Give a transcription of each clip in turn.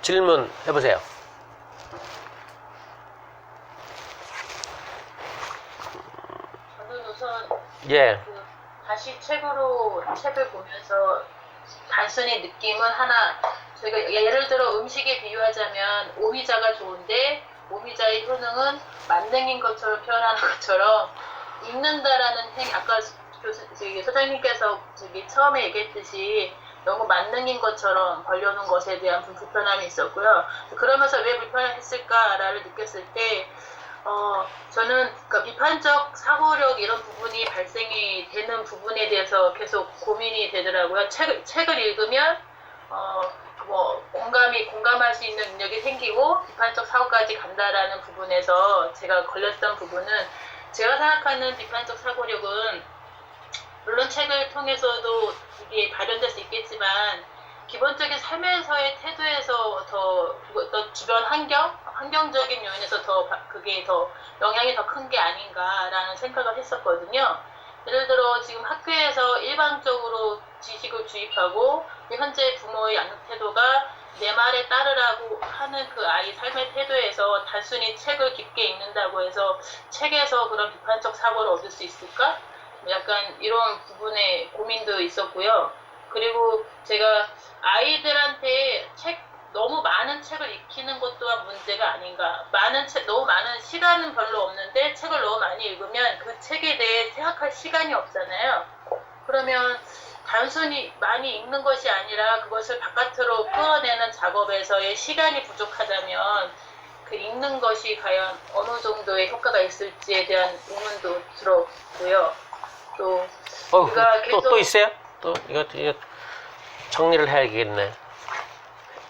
질문 해보세요. 저는 우선 예. 다시 책을 보면서 단순히 느낌은 하나, 저희가 예를 들어 음식에 비유하자면 오미자가 좋은데 오미자의 효능은 만능인 것처럼 표현하는 것처럼 읽는다라는 아까 소장님께서 처음에 얘기했듯이 너무 만능인 것처럼 벌려놓은 것에 대한 불편함이 있었고요. 그러면서 왜 불편했을까를 느꼈을 때 저는 비판적 사고력 이런 부분이 발생이 되는 부분에 대해서 계속 고민이 되더라고요. 책을 읽으면 공감할 수 있는 능력이 생기고 비판적 사고까지 간다라는 부분에서 제가 걸렸던 부분은, 제가 생각하는 비판적 사고력은 물론 책을 통해서도 이게 발현될 수 있겠지만 기본적인 삶에서의 태도에서 더 주변 환경적인 요인에서 그게 더 영향이 더 큰 게 아닌가라는 생각을 했었거든요. 예를 들어 지금 학교에서 일방적으로 지식을 주입하고 현재 부모의 양육 태도가 내 말에 따르라고 하는 그 아이 삶의 태도에서 단순히 책을 깊게 읽는다고 해서 책에서 그런 비판적 사고를 얻을 수 있을까? 약간 이런 부분에 고민도 있었고요. 그리고 제가 아이들한테 너무 많은 책을 익히는 것 또한 문제가 아닌가. 너무 많은 시간은 별로 없는데 책을 너무 많이 읽으면 그 책에 대해 생각할 시간이 없잖아요. 그러면 단순히 많이 읽는 것이 아니라 그것을 바깥으로 끌어내는 작업에서의 시간이 부족하다면 그 읽는 것이 과연 어느 정도의 효과가 있을지에 대한 의문도 들었고요. 또 있어요? 또 이거 정리를 해야겠네.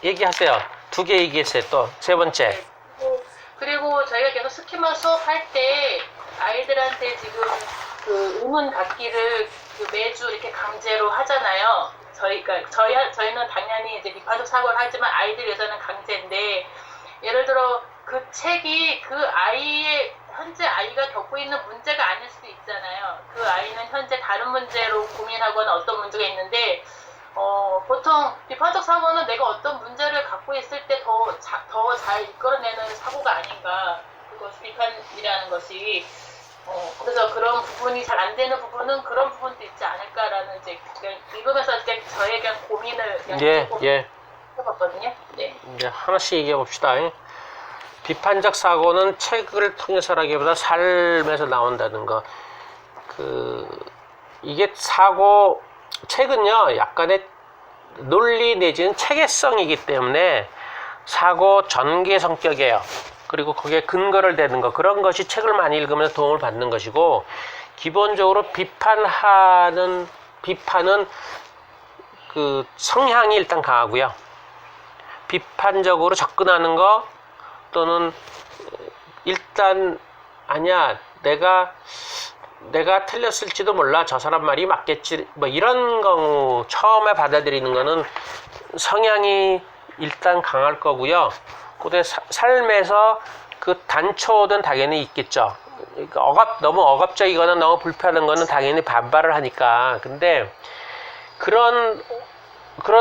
얘기하세요. 2개 얘기했어요. 또 세 번째. 네. 그리고 저희가 계속 스키머 수업할 때 아이들한테 지금 그 의문 갖기를 매주 이렇게 강제로 하잖아요. 저희는 당연히 이제 비판적 사고를 하지만 아이들 위해서는 강제인데, 예를 들어 그 책이 그 아이의 현재 아이가 겪고 있는 문제가 아닐 수도 있잖아요. 그 아이는 현재 다른 문제로 고민하거나 어떤 문제가 있는데, 보통 비판적 사고는 내가 어떤 문제를 갖고 있을 때 더 잘 이끌어내는 사고가 아닌가. 그것이 비판이라는 것이. 그래서 그런 부분이 잘 안 되는 부분은 그런 부분도 있지 않을까라는 이제 읽으면서 저의 그냥 고민을 해봤거든요. 네. 이제 하나씩 얘기해 봅시다. 비판적 사고는 책을 통해서라기보다 삶에서 나온다는 거. 이게 책은요, 약간의 논리 내지는 체계성이기 때문에 사고 전개 성격이에요. 그리고 거기에 근거를 대는 거, 그런 것이 책을 많이 읽으면서 도움을 받는 것이고, 기본적으로 비판은 그 성향이 일단 강하고요. 비판적으로 접근하는 거, 또는 일단 아니야, 내가 틀렸을지도 몰라, 저 사람 말이 맞겠지, 뭐 이런 경우 처음에 받아들이는 거는 성향이 일단 강할 거고요. 그다음에 삶에서 그 단초는 당연히 있겠죠. 너무 억압적이거나 너무 불편한 거는 당연히 반발을 하니까. 근데 그런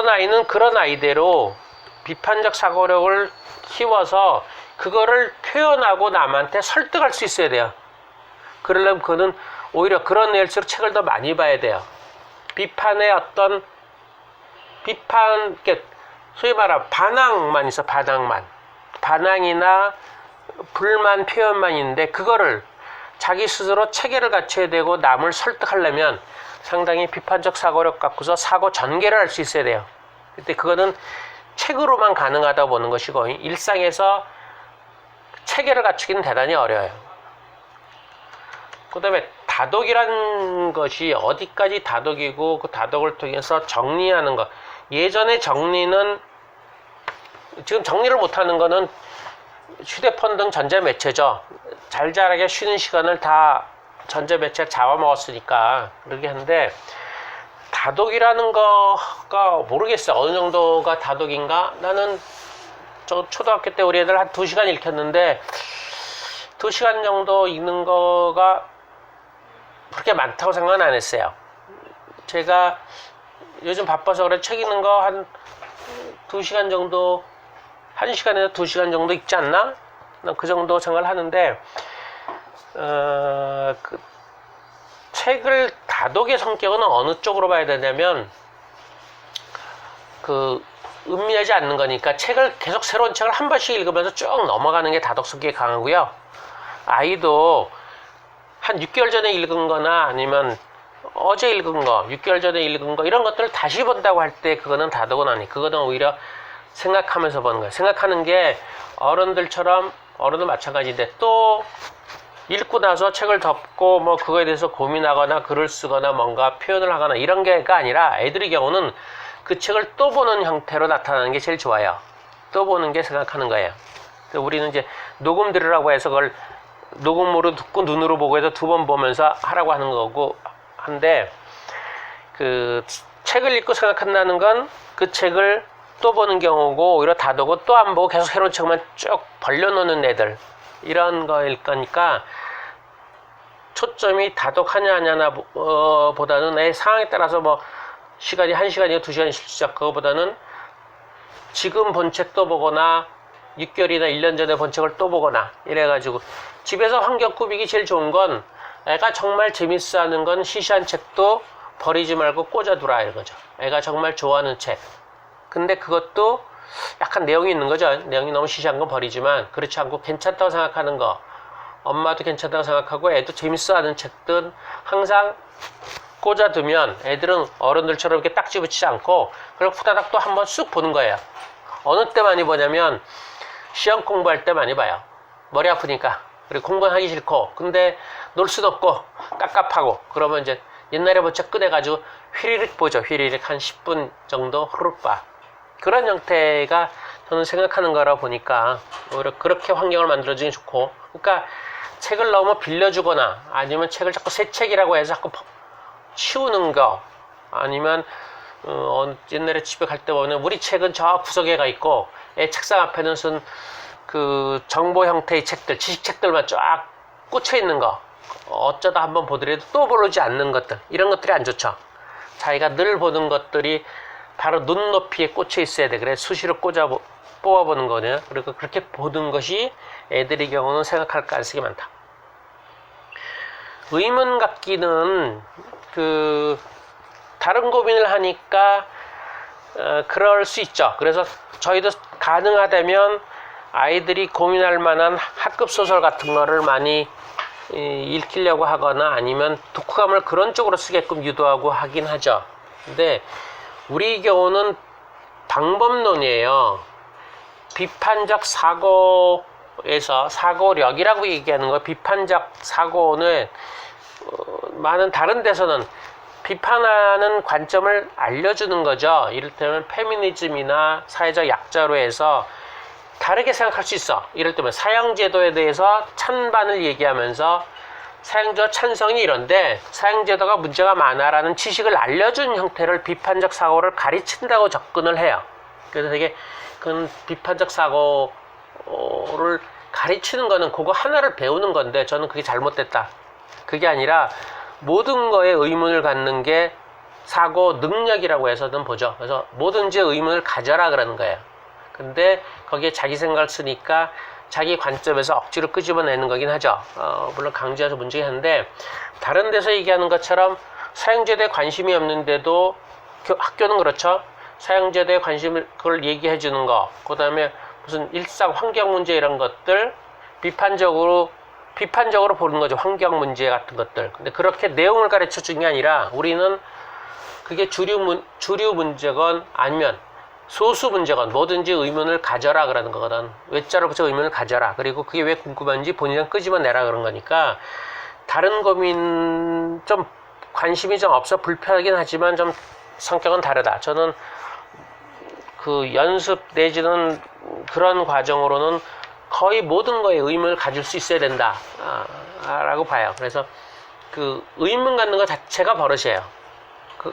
아이는 그런 아이대로 비판적 사고력을 키워서 그거를 표현하고 남한테 설득할 수 있어야 돼요. 그러려면 그는 오히려 그런 애일수록 책을 더 많이 봐야 돼요. 소위 말하면 반항만 있어, 반항이나 불만 표현만 있는데, 그거를 자기 스스로 체계를 갖춰야 되고 남을 설득하려면 상당히 비판적 사고력 갖고서 사고 전개를 할 수 있어야 돼요. 근데 그거는 책으로만 가능하다고 보는 것이고, 일상에서 체계를 갖추기는 대단히 어려워요. 그 다음에 다독이라는 것이 어디까지 다독이고, 그 다독을 통해서 정리하는 것. 예전에 정리는, 지금 정리를 못하는 거는 휴대폰 등 전자매체죠. 잘잘하게 쉬는 시간을 다 전자매체가 잡아먹었으니까 그러게 하는데, 다독이라는 거가 모르겠어요. 어느 정도가 다독인가? 나는 초등학교 때 우리 애들 한 2시간 읽혔는데 2시간 정도 읽는 거가 그렇게 많다고 생각은 안 했어요. 제가 요즘 바빠서 그래 책 읽는 거 한 2시간 정도 1시간에서 2시간 정도 읽지 않나? 난 그 정도 생각을 하는데, 그 책을 다독의 성격은 어느 쪽으로 봐야 되냐면, 음미하지 않는 거니까 책을 계속 새로운 책을 한 번씩 읽으면서 쭉 넘어가는 게 다독 성격이 강하고요. 아이도 한 6개월 전에 읽은 거나 아니면 어제 읽은 거, 6개월 전에 읽은 거 이런 것들을 다시 본다고 할 때 그거는 다독은 아니. 그거는 오히려 생각하면서 보는 거예요. 생각하는 게 어른도 마찬가지인데 또 읽고 나서 책을 덮고 뭐 그거에 대해서 고민하거나 글을 쓰거나 뭔가 표현을 하거나 이런 게가 아니라 애들의 경우는 그 책을 또 보는 형태로 나타나는 게 제일 좋아요. 또 보는 게 생각하는 거예요. 우리는 이제 녹음 들으라고 해서 그걸 녹음으로 듣고 눈으로 보고 해서 2번 보면서 하라고 하는 거고 한데, 그 책을 읽고 생각한다는 건 그 책을 또 보는 경우고, 오히려 다독고 또 안 보고 계속 새로운 책만 쭉 벌려놓는 애들, 이런 거일 거니까 초점이 다독하냐 하냐나 보다는 애 상황에 따라서 뭐 시간이 1시간이고 2시간이 시작, 그거보다는 지금 본 책도 보거나 6개월이나 1년 전에 본 책을 또 보거나 이래가지고, 집에서 환경 꾸미기 제일 좋은 건 애가 정말 재밌어하는 건 시시한 책도 버리지 말고 꽂아두라 이거죠. 애가 정말 좋아하는 책. 근데 그것도 약간 내용이 있는 거죠. 내용이 너무 시시한 건 버리지만, 그렇지 않고 괜찮다고 생각하는 거, 엄마도 괜찮다고 생각하고 애도 재밌어하는 책들은 항상 꽂아두면 애들은 어른들처럼 이렇게 딱지 붙이지 않고 그리고 후다닥 또 한번 쑥 보는 거예요. 어느 때 많이 보냐면 시험 공부할 때 많이 봐요. 머리 아프니까. 그리고 공부는 하기 싫고, 근데 놀 수도 없고 깝깝하고, 그러면 이제 옛날에 본 책 꺼내가지고 휘리릭 보죠. 휘리릭 한 10분 정도 후루룩 봐. 그런 형태가 저는 생각하는 거라 보니까 오히려 그렇게 환경을 만들어주는 게 좋고, 그러니까 책을 너무 빌려주거나 아니면 책을 자꾸 새 책이라고 해서 자꾸 치우는 거, 아니면 옛날에 집에 갈 때 보면 우리 책은 저 구석에 가 있고 애 책상 앞에는 쓴 그 정보 형태의 책들, 지식책들만 쫙 꽂혀 있는 거, 어쩌다 한번 보더라도 또 보지 않는 것들, 이런 것들이 안 좋죠. 자기가 늘 보는 것들이 바로 눈높이에 꽂혀 있어야 돼. 그래 수시로 뽑아보는 거냐. 그리고 그렇게 보는 것이 애들의 경우는 생각할 가능성이 많다. 의문 갖기는 다른 고민을 하니까 그럴 수 있죠. 그래서 저희도 가능하다면 아이들이 고민할 만한 학급 소설 같은 거를 많이 읽히려고 하거나 아니면 독후감을 그런 쪽으로 쓰게끔 유도하고 하긴 하죠. 근데 우리 경우는 방법론이에요. 비판적 사고에서 사고력이라고 얘기하는 거, 비판적 사고는 많은 다른 데서는 비판하는 관점을 알려주는 거죠. 이를테면 페미니즘이나 사회적 약자로 해서 다르게 생각할 수 있어. 이를테면 사형제도에 대해서 찬반을 얘기하면서 사형제도 찬성이 이런데 사형제도가 문제가 많아라는 지식을 알려준 형태를 비판적 사고를 가르친다고 접근을 해요. 그래서 되게 그 비판적 사고를 가르치는 거는 그거 하나를 배우는 건데, 저는 그게 잘못됐다. 그게 아니라 모든 거에 의문을 갖는 게 사고 능력이라고 해서는 보죠. 그래서 뭐든지 의문을 가져라 그러는 거예요. 근데 거기에 자기 생각을 쓰니까 자기 관점에서 억지로 끄집어내는 거긴 하죠. 물론 강조해서 문제긴 한데, 다른 데서 얘기하는 것처럼 사형제도에 관심이 없는데도 학교는 그렇죠. 사형제도에 관심을 그걸 얘기해 주는 거, 그 다음에 무슨 일상 환경 문제 이런 것들 비판적으로 보는 거죠. 환경 문제 같은 것들. 근데 그렇게 내용을 가르쳐 주는 게 아니라 우리는 그게 주류 문제건 아니면 소수 문제건 뭐든지 의문을 가져라 그러는 거거든. 외자로 붙여 의문을 가져라. 그리고 그게 왜 궁금한지 본인은 끄집어내라 그런 거니까, 다른 고민 좀 관심이 좀 없어 불편하긴 하지만 좀 성격은 다르다. 저는 그 연습 내지는 그런 과정으로는 거의 모든 거에 의문을 가질 수 있어야 된다 라고 봐요. 그래서 그 의문 갖는 것 자체가 버릇이에요.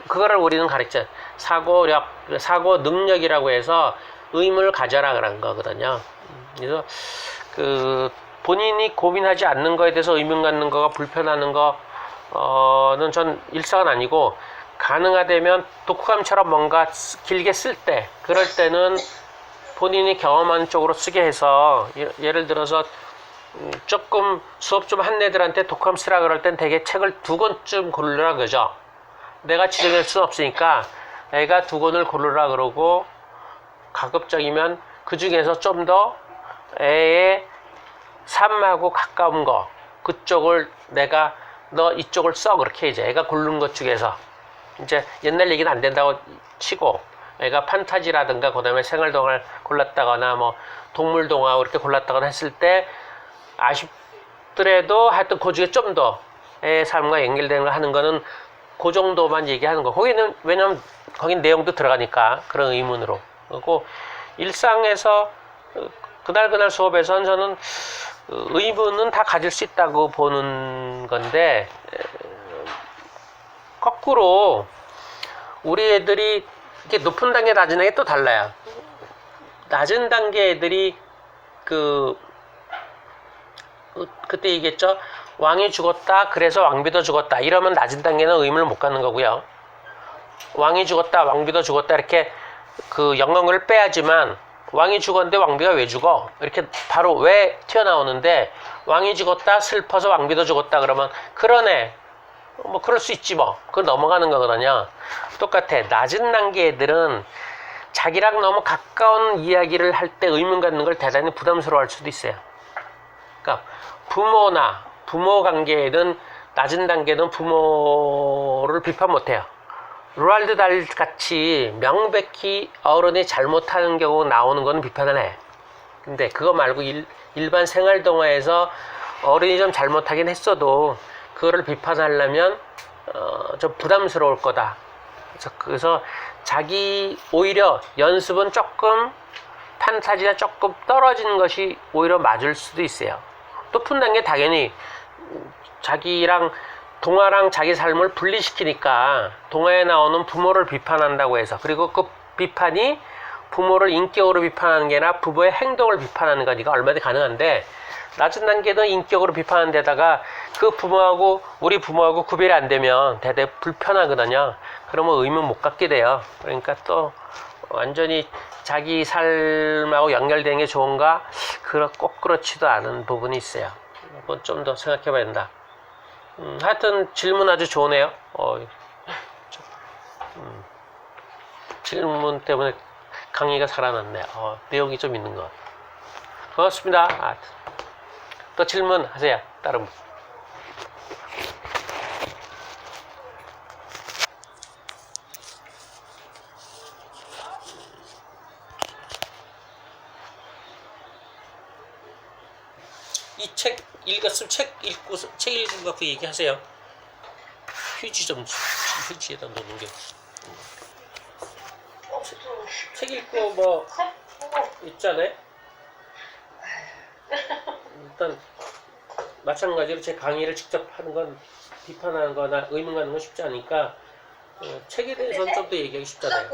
그거를 우리는 가르쳐 사고력, 사고 능력이라고 해서 의문을 가져라 그런 거거든요. 그래서 그 본인이 고민하지 않는 거에 대해서 의문 갖는 거가 불편하는 거는 전 일상은 아니고, 가능하다면 독후감처럼 뭔가 길게 쓸 때, 그럴 때는 본인이 경험한 쪽으로 쓰게 해서 예를 들어서 조금 수업 좀 한 애들한테 독감 쓰라 그럴 땐 대개 책을 2권쯤 고르라 그러죠. 내가 지정할 수는 없으니까 애가 2권을 고르라 그러고 가급적이면 그 중에서 좀 더 애의 삶하고 가까운 거 그쪽을 내가 너 이쪽을 써 그렇게 이제 애가 고른 것 중에서 이제 옛날 얘기는 안 된다고 치고 애가 판타지라든가 그 다음에 생활동화를 골랐다거나 뭐 동물동화 이렇게 골랐다거나 했을 때 아쉽더라도 하여튼 그 중에 좀 더 애의 삶과 연결되는 걸 하는 거는 그 정도만 얘기하는 거. 거기는 왜냐면 거긴 내용도 들어가니까 그런 의문으로. 그리고 일상에서 그날 수업에서는 저는 의문은 다 가질 수 있다고 보는 건데 거꾸로 우리 애들이 이렇게 높은 단계 낮은 단계 또 달라요. 낮은 단계 애들이 그때 얘기했죠. 왕이 죽었다 그래서 왕비도 죽었다 이러면 낮은 단계는 의문을 못 갖는 거고요. 왕이 죽었다 왕비도 죽었다 이렇게 그 영광을 빼야지만 왕이 죽었는데 왕비가 왜 죽어? 이렇게 바로 왜 튀어나오는데 왕이 죽었다 슬퍼서 왕비도 죽었다 그러면 그러네 뭐 그럴 수 있지 뭐 그거 넘어가는 거거든요. 똑같아. 낮은 단계 애들은 자기랑 너무 가까운 이야기를 할 때 의문 갖는 걸 대단히 부담스러워할 수도 있어요. 그러니까 부모 관계에는 낮은 단계는 부모를 비판 못해요. 로알드 달 같이 명백히 어른이 잘못하는 경우 나오는 건 비판을 해. 근데 그거 말고 일반 생활 동화에서 어른이 좀 잘못하긴 했어도 그거를 비판하려면 좀 부담스러울 거다. 그래서 자기 오히려 연습은 조금 판타지가 조금 떨어지는 것이 오히려 맞을 수도 있어요. 높은 단계 당연히 자기랑 동화랑 자기 삶을 분리시키니까 동화에 나오는 부모를 비판한다고 해서 그리고 그 비판이 부모를 인격으로 비판하는 게 아니라 부모의 행동을 비판하는 거니까 얼마든지 가능한데 낮은 단계는 인격으로 비판하는 데다가 그 부모하고 우리 부모하고 구별이 안 되면 대대 불편하거든요. 그러면 의문 못 갖게 돼요. 그러니까 또 완전히 자기 삶하고 연결되는 게 좋은가? 꼭 그렇지도 않은 부분이 있어요. 이건 좀 더 생각해 봐야 된다. 하여튼 질문 아주 좋으네요. 질문 때문에 강의가 살아났네. 내용이 좀 있는 것. 고맙습니다. 또 질문하세요. 다른 분. 이 책 읽었으면 책 읽고 갖고 얘기하세요. 휴지에다 놓는 게. 책 읽고 뭐 있잖아요. 일단 마찬가지로 제 강의를 직접 하는 건 비판하는 거나 의문 갖는 건 쉽지 않으니까 책에 대해서는 좀 더 얘기하기 쉽잖아요.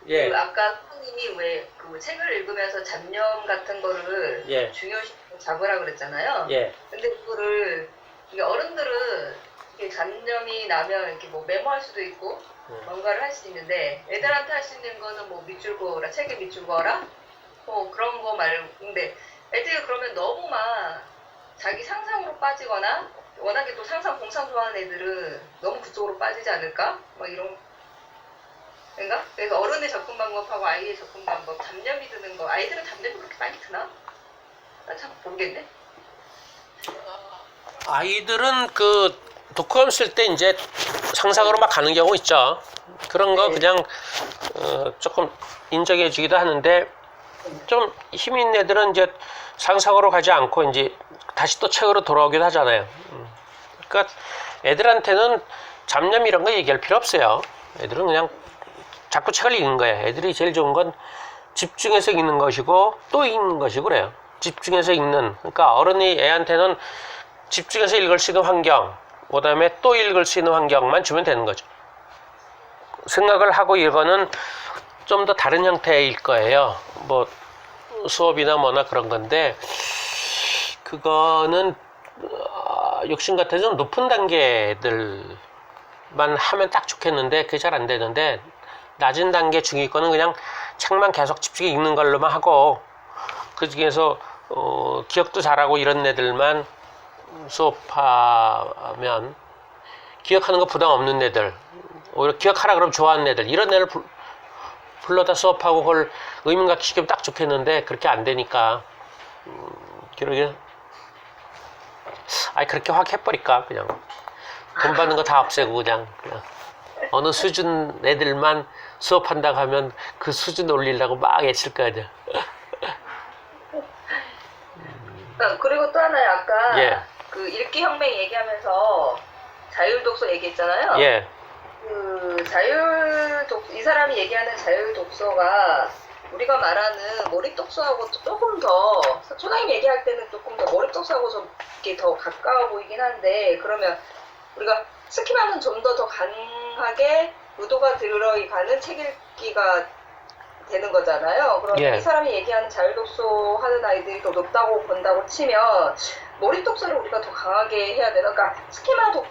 예. 아까 님이 왜 그 책을 읽으면서 잡념 같은 거를 예. 중요시 잡으라 그랬잖아요. 예. 근데 그거를 이게 어른들은 이게 잡념이 나면 이렇게 뭐 메모할 수도 있고 뭔가를 할 수 있는데 애들한테 할 수 있는 거는 뭐 밑줄 그어라, 책에 밑줄 그어라, 뭐 그런 거 말고 근데 애들이 그러면 너무 막 자기 상상으로 빠지거나 워낙에 또 상상 공상 좋아하는 애들은 너무 그쪽으로 빠지지 않을까? 막 이런 그러니까 그래서 어른의 접근 방법하고 아이의 접근 방법 잡념이 드는 거 아이들은 잡념이 그렇게 많이 드나? 나 참 모르겠네. 아이들은 그 독후감 쓸 때 이제 상상으로 막 가는 경우 있죠. 그런 거 그냥 조금 인정해 주기도 하는데 좀 힘 있는 애들은 이제 상상으로 가지 않고 이제 다시 또 책으로 돌아오기도 하잖아요. 그러니까 애들한테는 잡념 이런 거 얘기할 필요 없어요. 애들은 그냥 자꾸 책을 읽는 거예요. 애들이 제일 좋은 건 집중해서 읽는 것이고 또 읽는 것이고 그래요. 집중해서 읽는. 그러니까 어른이 애한테는 집중해서 읽을 수 있는 환경, 그 다음에 또 읽을 수 있는 환경만 주면 되는 거죠. 생각을 하고 이거는 좀 더 다른 형태일 거예요. 뭐 수업이나 뭐나 그런 건데 그거는 욕심 같아서 높은 단계들만 하면 딱 좋겠는데 그게 잘 안 되는데 낮은 단계 중위권은 그냥 책만 계속 집중해 읽는 걸로만 하고, 그 중에서 기억도 잘하고 이런 애들만 수업하면, 기억하는 거 부담 없는 애들, 오히려 기억하라 그러면 좋아하는 애들, 이런 애를 불러다 수업하고 그걸 의문각기 시키면 딱 좋겠는데 그렇게 안 되니까, 그러게 그렇게 확 해버릴까. 그냥 돈 받는 거 다 없애고 그냥 어느 수준 애들만 수업한다고 하면 그 수준 올리려고 막 애쓸 거야. 그리고 또 하나 아까 예. 그 읽기 혁명 얘기하면서 자율 독서 얘기했잖아요. 예. 그 이 사람이 얘기하는 자율 독서가 우리가 말하는 몰입 독서하고 조금 더, 초등학생 얘기할 때는 조금 더 몰입 독서하고 좀 이렇게 더 가까워 보이긴 한데, 그러면 우리가 스키만은 좀 더 강하게 의도가 들어가는 책 읽기가 되는 거잖아요. 그럼 예. 이 사람이 얘기하는 자율 독서 하는 아이들이 더 높다고 본다고 치면 몰입 독서를 우리가 더 강하게 해야 되나? 그러니까 스키마하고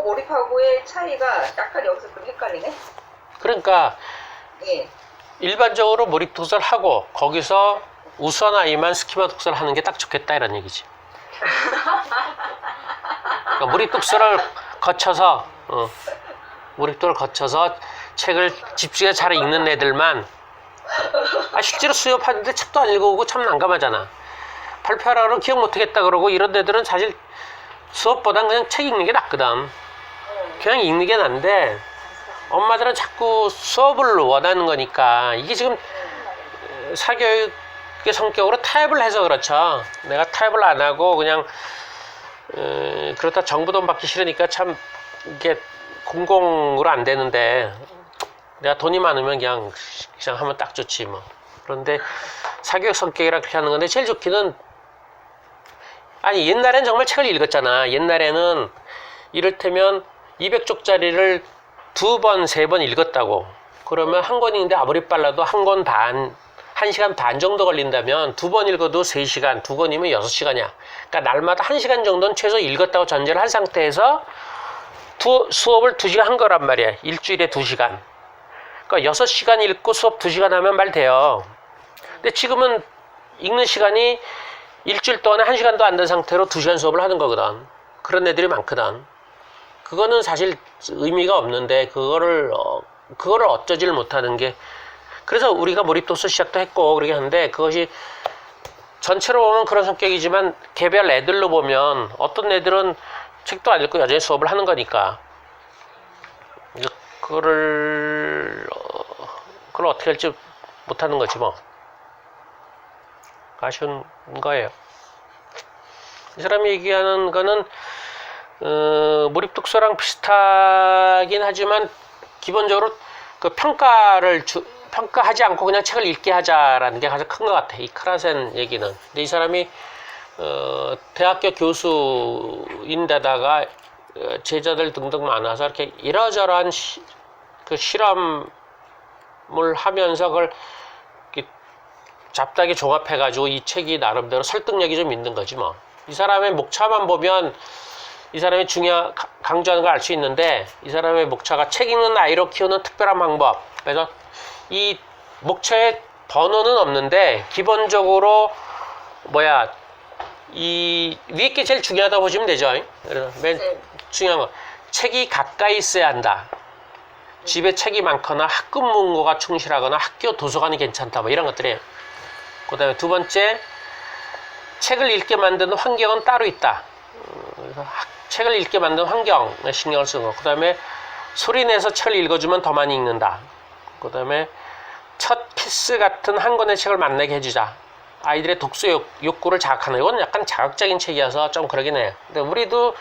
몰입하고의 차이가 약간 여기서 좀 헷갈리네. 그러니까 예. 일반적으로 몰입 독서를 하고 거기서 우수한 아이만 스키마 독서를 하는 게 딱 좋겠다 이런 얘기지. 그러니까 몰입 독서를 거쳐서 책을 집중해서 잘 읽는 애들만, 실제로 수업하는데 책도 안 읽어오고 참 난감하잖아. 발표하라 그러면 기억 못하겠다 그러고 이런 애들은 사실 수업보단 그냥 책 읽는 게 낫거든. 그냥 읽는 게 난데 엄마들은 자꾸 수업을 원하는 거니까, 이게 지금 사교육의 성격으로 타협을 해서 그렇죠. 내가 타협을 안 하고 그냥 그렇다 정부 돈 받기 싫으니까 참 이게 공공으로 안 되는데, 내가 돈이 많으면 그냥 하면 딱 좋지 뭐. 그런데 사교육 성격이라 그렇게 하는 건데, 제일 좋기는, 옛날엔 정말 책을 읽었잖아. 옛날에는 이를테면 200쪽짜리를 2번, 3번 읽었다고. 그러면 한 권인데 아무리 빨라도 1권 반, 1시간 반 정도 걸린다면 2번 읽어도 3시간, 2권이면 6시간이야. 그러니까 날마다 1시간 정도는 최소 읽었다고 전제를 한 상태에서 수업을 2시간 한 거란 말이야. 일주일에 2시간. 그러니까 6시간 읽고 수업 2시간 하면 말 돼요. 근데 지금은 읽는 시간이 일주일 동안에 1시간도 안 된 상태로 2시간 수업을 하는 거거든. 그런 애들이 많거든. 그거는 사실 의미가 없는데, 그거를 어쩌지를 못하는 게, 그래서 우리가 몰입독서 시작도 했고 그러게 하는데, 그것이 전체로 보면 그런 성격이지만 개별 애들로 보면 어떤 애들은 책도 안 읽고 여전히 수업을 하는 거니까, 그걸 어떻게 할지 못하는 거지 뭐. 아쉬운 거예요. 이 사람이 얘기하는 거는 몰입 독서랑 비슷하긴 하지만, 기본적으로 그 평가하지 않고 그냥 책을 읽게 하자라는 게 가장 큰 것 같아. 이 크라센 얘기는. 근데 이 사람이 대학교 교수인데다가 제자들 등등 많아서 이렇게 이러저러한 그 실험을 하면서 그걸 잡다하게 종합해가지고 이 책이 나름대로 설득력이 좀 있는 거지 뭐. 이 사람의 목차만 보면 이 사람이 강조하는 걸 알 수 있는데, 이 사람의 목차가 책 읽는 아이로 키우는 특별한 방법. 그래서 이 목차에 번호는 없는데 기본적으로 이 위에 게 제일 중요하다고 보시면 되죠. 그래서 맨 중요한 거, 책이 가까이 있어야 한다. 집에 책이 많거나 학급 문고가 충실하거나 학교 도서관이 괜찮다, 뭐 이런 것들이에요. 그 다음에 두 번째, 책을 읽게 만드는 환경은 따로 있다. 그래서 책을 읽게 만드는 환경에 신경을 쓰는 거. 그 다음에 소리 내서 책을 읽어주면 더 많이 읽는다. 그 다음에 첫 키스 같은 한 권의 책을 만나게 해주자. 아이들의 독서 욕구를 자극하는, 이건 약간 자극적인 책이어서 좀 그러긴 해요. 근데 우리도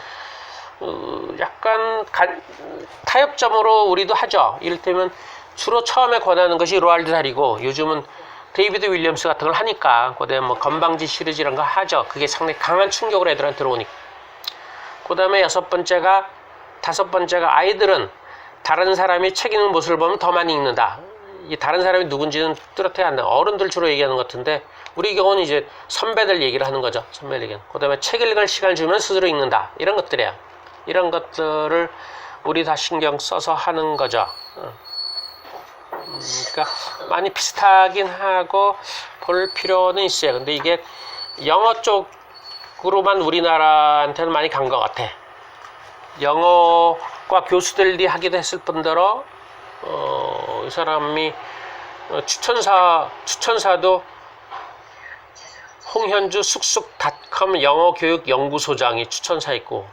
약간 타협점으로 우리도 하죠. 이를테면 주로 처음에 권하는 것이 로알드 달이고, 요즘은 데이비드 윌리엄스 같은 걸 하니까, 그다음에 뭐 건방지 시리즈 이런 거 하죠. 그게 상당히 강한 충격으로 애들한테 들어오니까. 그다음에 다섯 번째가 아이들은 다른 사람이 책 읽는 모습을 보면 더 많이 읽는다. 이 다른 사람이 누군지는 뚜렷하게 안 나. 어른들 주로 얘기하는 것 같은데, 우리 경우는 이제 선배들 얘기를 하는 거죠. 선배들 얘기는. 그다음에 책 읽을 시간을 주면 스스로 읽는다. 이런 것들이야. 이런 것들을 우리 다 신경 써서 하는 거죠. 그러니까 많이 비슷하긴 하고 볼 필요는 있어요. 근데 이게 영어 쪽으로만 우리나라한테는 많이 간 것 같아. 영어과 교수들이 하기도 했을 뿐더러 이 사람이 추천사도 홍현주 쑥쑥닷컴 영어교육 연구소장이 추천사 있고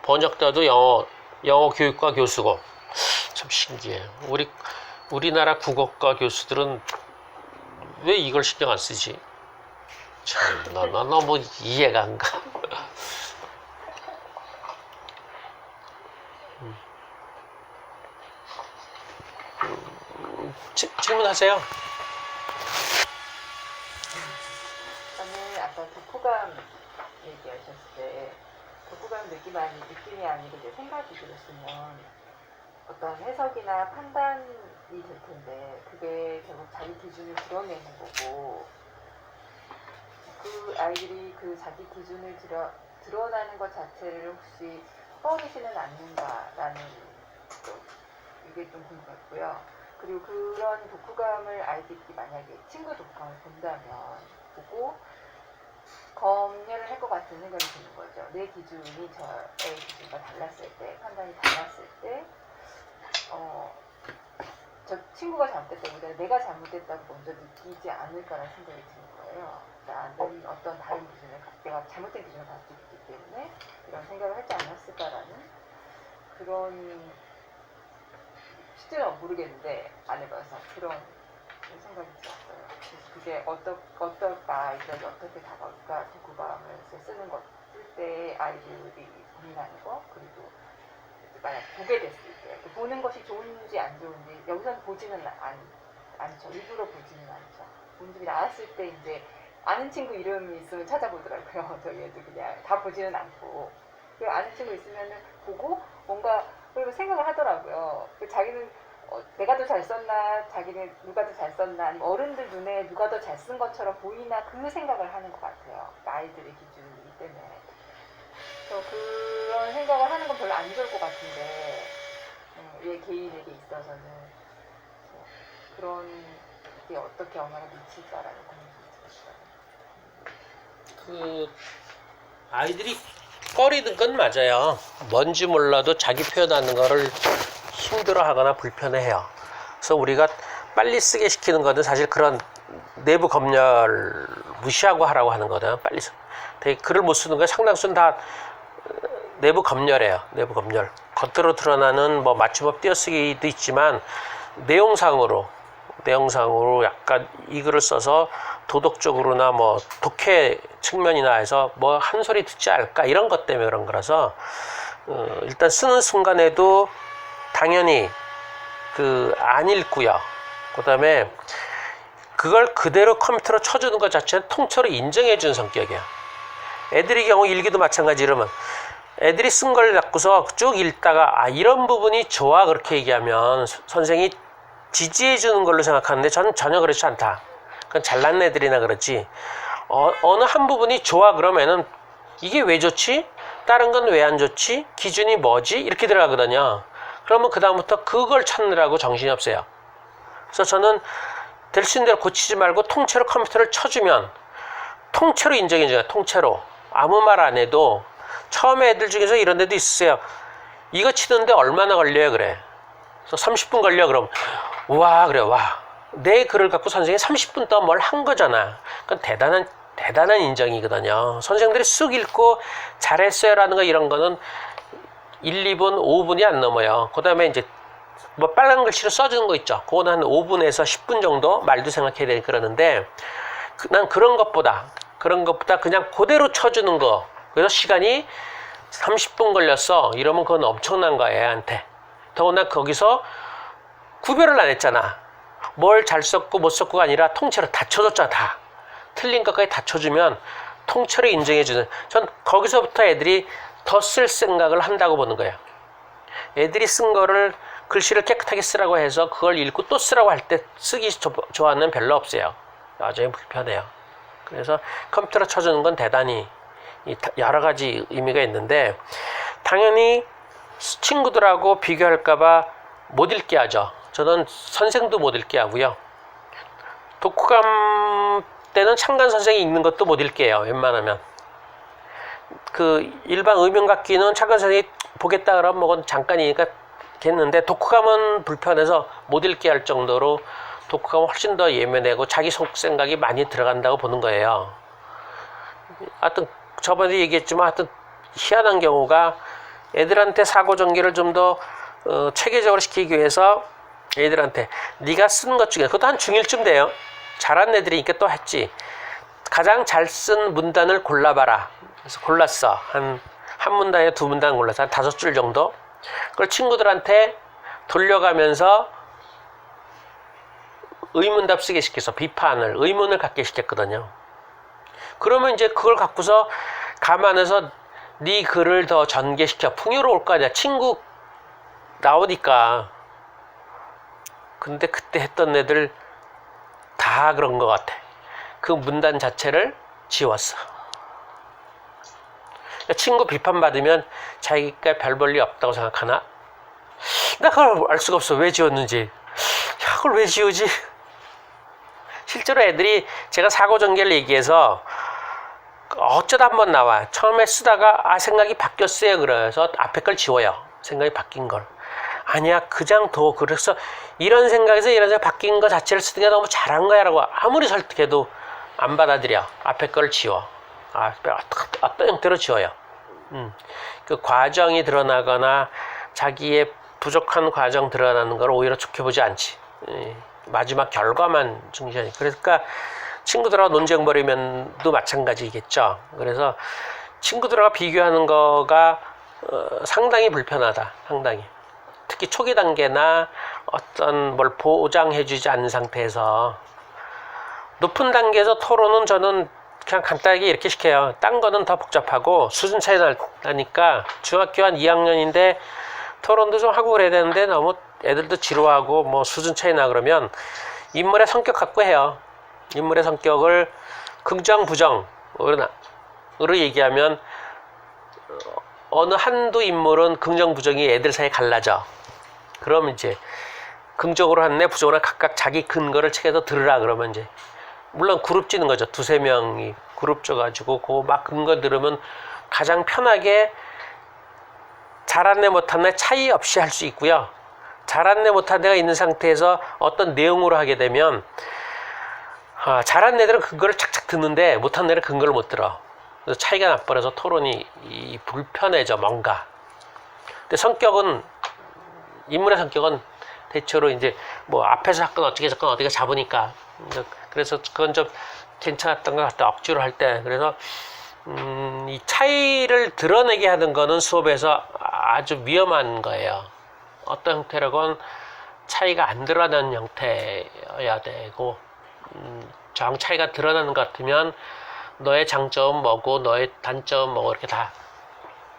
번역자도 영어 교육과 교수고 참 신기해요. 우리나라 국어과 교수들은 왜 이걸 신경 안 쓰지? 참, 나 너무 이해가 안 가. 질문하세요. 저는 아까 독후감 얘기하셨을 때 독후감 느낌이 아니고 내 생각이 들었으면 어떤 해석이나 판단이 될 텐데 그게 결국 자기 기준을 드러내는 거고 그 아이들이 그 자기 기준을 드러나는 것 자체를 혹시 꺼리지는 않는가라는 이게 좀 궁금했고요. 그리고 그런 독후감을 아이들이 만약에 친구 독후감을 본다면 보고 검열을 할 것 같은 생각이 드는 거죠. 내 기준이 저의 기준과 달랐을 때, 판단이 달랐을 때 저 친구가 잘못됐다기보다 내가 잘못됐다고 먼저 느끼지 않을까라는 생각이 드는 거예요. 나는 어떤 다른 기준을, 내가 잘못된 기준을 가지고 있기 때문에 이런 생각을 하지 않았을까라는 그런, 실제는 모르겠는데 안 해봐서 그런 생각이 들었어요. 그래서 그게 어떨까, 아이들이 어떻게 다가올까, 독후감을 쓰는 것, 쓸 때 아이들이 고민하는 거, 그리고 만약 보게 됐을 때 보는 것이 좋은지 안 좋은지 여기서는 보지는 않죠. 일부러 보지는 않죠. 본들이 나왔을 때 이제 아는 친구 이름이 있으면 찾아보더라고요. 저희 애들 그냥 다 보지는 않고 그 아는 친구 있으면은 보고 뭔가 그리고 생각을 하더라고요. 자기는 내가 더 잘 썼나, 자기는 누가 더 잘 썼나, 아니면 어른들 눈에 누가 더 잘 쓴 것처럼 보이나 그 생각을 하는 것 같아요. 아이들의 기준이기 때문에. 그래서 그런 생각을 하는 건 별로 안 좋을 것 같은데 얘 개인에게 있어서는 그런 게 어떻게 영향을 미칠까라는 고민이 들었어요. 그 아이들이 꺼리는 건 맞아요. 뭔지 몰라도 자기 표현하는 거를 힘들어하거나 불편해해요. 그래서 우리가 빨리 쓰게 시키는 거는 사실 그런 내부 검열 무시하고 하라고 하는 거거든요. 빨리 되게 글을 못 쓰는 거 상당수는 다 내부 검열이에요. 내부 검열. 겉으로 드러나는 뭐 맞춤법 띄어쓰기도 있지만 내용상으로 약간 이 글을 써서 도덕적으로나 뭐 독해 측면이나 해서 뭐 한 소리 듣지 않을까 이런 것 때문에 그런 거라서 일단 쓰는 순간에도 당연히 안 읽고요. 그다음에 그걸 그대로 컴퓨터로 쳐주는 것 자체는 통째로 인정해 주는 성격이야. 애들의 경우 일기도 마찬가지. 이러면 애들이 쓴 걸 갖고서 쭉 읽다가 이런 부분이 좋아 그렇게 얘기하면 선생이 지지해 주는 걸로 생각하는데 저는 전혀 그렇지 않다. 그건 잘난 애들이나 그렇지. 어느 한 부분이 좋아 그러면은 이게 왜 좋지? 다른 건 왜 안 좋지? 기준이 뭐지? 이렇게 들어가거든요. 그러면 그 다음부터 그걸 찾느라고 정신이 없어요. 그래서 저는 될 수 있는 대로 고치지 말고 통째로 컴퓨터를 쳐주면 통째로 인정해줘요. 통째로. 아무 말 안 해도 처음에 애들 중에서 이런 데도 있으세요. 이거 치는데 얼마나 걸려요? 그래. 그래서 30분 걸려. 그럼 와 그래 와. 내 글을 갖고 선생님이 30분 동안 뭘 한 거잖아. 그건 대단한 인정이거든요. 선생님들이 쑥 읽고 잘했어요라는 거 이런 거는 1, 2분, 5분이 안 넘어요. 그 다음에 이제 뭐 빨간 글씨로 써주는 거 있죠. 그건 한 5분에서 10분 정도 말도 생각해야 되니까 그러는데 난 그런 것보다 그냥 그대로 쳐주는 거. 그래서 시간이 30분 걸렸어. 이러면 그건 엄청난 거야, 애한테. 더구나 거기서 구별을 안 했잖아. 뭘 잘 썼고 못 썼고가 아니라 통째로 다 쳐줬잖아, 다. 틀린 것까지 다 쳐주면 통째로 인정해주는. 전 거기서부터 애들이 더 쓸 생각을 한다고 보는 거예요. 애들이 쓴 거를 글씨를 깨끗하게 쓰라고 해서 그걸 읽고 또 쓰라고 할 때 쓰기 좋아하는 별로 없어요. 나중에 불편해요. 그래서 컴퓨터로 쳐주는 건 대단히 여러 가지 의미가 있는데 당연히 친구들하고 비교할까봐 못 읽게 하죠. 저는 선생도 못 읽게 하고요. 독후감 때는 참관 선생이 읽는 것도 못 읽게요. 웬만하면. 그 일반 의명각기는 참관 선생이 보겠다 그러면 뭐 잠깐이니까 겠는데 독후감은 불편해서 못 읽게 할 정도로 독후감은 훨씬 더 예민하고 자기 속 생각이 많이 들어간다고 보는 거예요. 하여튼 저번에 얘기했지만 하여튼 희한한 경우가 애들한테 사고 전개를 좀 더 체계적으로 시키기 위해서 애들한테 네가 쓴 것 중에 그것도 한 중1쯤 돼요. 잘한 애들이니까 또 했지. 가장 잘 쓴 문단을 골라봐라. 그래서 골랐어. 한 문단에 2문단 골라서 한 5줄 정도. 그걸 친구들한테 돌려가면서 의문답 쓰게 시켜서 비판을, 의문을 갖게 시켰거든요. 그러면 이제 그걸 갖고서 감안해서 네 글을 더 전개시켜. 풍요로울 거 아니야. 친구 나오니까. 근데 그때 했던 애들 다 그런 것 같아. 그 문단 자체를 지웠어. 친구 비판받으면 자기가 별 볼 일 없다고 생각하나? 나 그걸 알 수가 없어. 왜 지웠는지. 야, 그걸 왜 지우지? 실제로 애들이 제가 사고 전개를 얘기해서 어쩌다 한번 나와. 처음에 쓰다가 생각이 바뀌었어요. 그래서 앞에 걸 지워요. 생각이 바뀐 걸. 아니야, 그냥 둬. 그래서 이런 생각에서 이런 생각 바뀐 거 자체를 쓰는 게 너무 잘한 거야 라고 아무리 설득해도 안 받아들여. 앞에 걸 지워. 어떤 형태로 지워요. 그 과정이 드러나거나 자기의 부족한 과정 드러나는 걸 오히려 좋게 보지 않지. 마지막 결과만 중시하니. 그러니까 친구들하고 논쟁 벌이면도 마찬가지겠죠. 그래서 친구들하고 비교하는 거가 상당히 불편하다. 상당히. 특히 초기 단계나 어떤 뭘 보장해주지 않는 상태에서 높은 단계에서 토론은 저는 그냥 간단하게 이렇게 시켜요. 딴 거는 더 복잡하고 수준 차이 나니까 중학교 한 2학년인데 토론도 좀 하고 그래야 되는데 너무 애들도 지루하고 뭐 수준 차이 나 그러면 인물의 성격 갖고 해요. 인물의 성격을 긍정 부정으로 얘기하면 어느 한두 인물은 긍정 부정이 애들 사이에 갈라져. 그럼 이제 긍정으로 한 애 부정으로 각각 자기 근거를 책에서 들으라 그러면 이제 물론 그룹 찌는 거죠. 2-3명이 그룹 쪄가지고 그거 막 근거 들으면 가장 편하게 잘한 애 못한 애 차이 없이 할 수 있고요. 잘한 애 못한 애가 있는 상태에서 어떤 내용으로 하게 되면 잘한 애들은 근거를 착착 듣는데 못한 애는 근거를 못 들어. 그래서 차이가 나버려서 토론이 불편해져 뭔가. 근데 성격은 인물의 성격은 대체로 이제 뭐 앞에서 사건 어떻게 사건 어디가 잡으니까 그래서 그건 좀 괜찮았던 것 같다. 억지로 할 때. 그래서 이 차이를 드러내게 하는 거는 수업에서 아주 위험한 거예요. 어떤 형태로건 차이가 안 드러나는 형태여야 되고 정 차이가 드러나는 것 같으면 너의 장점은 뭐고 너의 단점은 뭐고 이렇게 다.